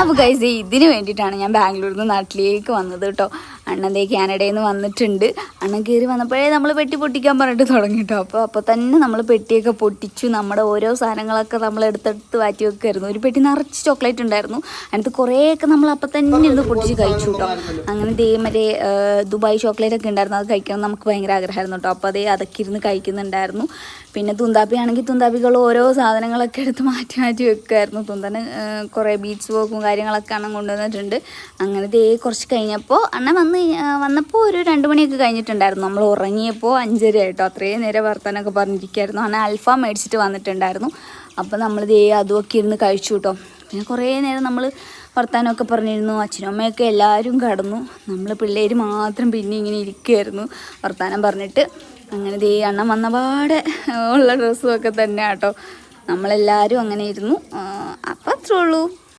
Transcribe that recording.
അപ്പോൾ ഗൈസ് ഇതിന് വേണ്ടിയിട്ടാണ് ഞാൻ ബാംഗ്ലൂരിൽ നിന്ന് നാട്ടിലേക്ക് വന്നത് കേട്ടോ. അണ്ണൻ ദേ കാനഡയിൽ നിന്ന് വന്നിട്ടുണ്ട്. അണ്ണൻ കയറി വന്നപ്പോഴേ നമ്മൾ പെട്ടി പൊട്ടിക്കാൻ പറഞ്ഞിട്ട് തുടങ്ങി കേട്ടോ. അപ്പോൾ തന്നെ നമ്മൾ പെട്ടിയൊക്കെ പൊട്ടിച്ചു. നമ്മുടെ ഓരോ സാധനങ്ങളൊക്കെ നമ്മൾ എടുത്തെടുത്ത് മാറ്റി വെക്കുമായിരുന്നു. ഒരു പെട്ടി നിറച്ച് ചോക്ലേറ്റ് ഉണ്ടായിരുന്നു. അതിനകത്ത് കുറേയൊക്കെ നമ്മൾ അപ്പം തന്നെ ഇരുന്ന് പൊട്ടിച്ച് കഴിച്ചു കേട്ടോ. അങ്ങനെ ദേ മറ്റേ ദുബായ് ചോക്ലേറ്റ് ഒക്കെ ഉണ്ടായിരുന്നു. അത് കഴിക്കണം നമുക്ക് ഭയങ്കര ആഗ്രഹമായിരുന്നു കേട്ടോ. അപ്പോൾ അതൊക്കെ ഇരുന്ന് കഴിക്കുന്നുണ്ടായിരുന്നു. പിന്നെ തുന്താപ്പി ആണെങ്കിൽ തുന്താപ്പികൾ ഓരോ സാധനങ്ങളൊക്കെ എടുത്ത് മാറ്റി മാറ്റി വെക്കുമായിരുന്നു. തുന്തന് കുറേ ബീച്ച് വർക്കും കാര്യങ്ങളൊക്കെ അണ്ണൻ കൊണ്ടുവന്നിട്ടുണ്ട്. അങ്ങനെ ദേ കുറച്ച് കഴിഞ്ഞപ്പോൾ അണ്ണൻ വന്നപ്പോൾ ഒരു 2 മണിയൊക്കെ കഴിഞ്ഞിട്ടുണ്ടായിരുന്നു. നമ്മൾ ഉറങ്ങിയപ്പോൾ 5:30 ആയിട്ടോ. അത്രയും നേരം വർത്താനൊക്കെ പറഞ്ഞിരിക്കുമായിരുന്നു. അണ്ണൻ അൽഫാം മേടിച്ചിട്ട് വന്നിട്ടുണ്ടായിരുന്നു. അപ്പോൾ നമ്മൾ ദേ അതുമൊക്കെ ഇരുന്ന് കഴിച്ചു കേട്ടോ. പിന്നെ കുറേ നേരം നമ്മൾ വർത്താനമൊക്കെ പറഞ്ഞിരുന്നു. അച്ഛനും അമ്മയൊക്കെ എല്ലാവരും കടന്നു. നമ്മൾ പിള്ളേർ മാത്രം പിന്നെ ഇങ്ങനെ ഇരിക്കുമായിരുന്നു വർത്താനം പറഞ്ഞിട്ട്. അങ്ങനെ ദേ അണ്ണൻ വന്നപാടെ ഉള്ള ഡ്രസ്സും ഒക്കെ തന്നെ കേട്ടോ. നമ്മളെല്ലാവരും അങ്ങനെ ഇരുന്നു. അപ്പം അത്രേ ഉള്ളൂ.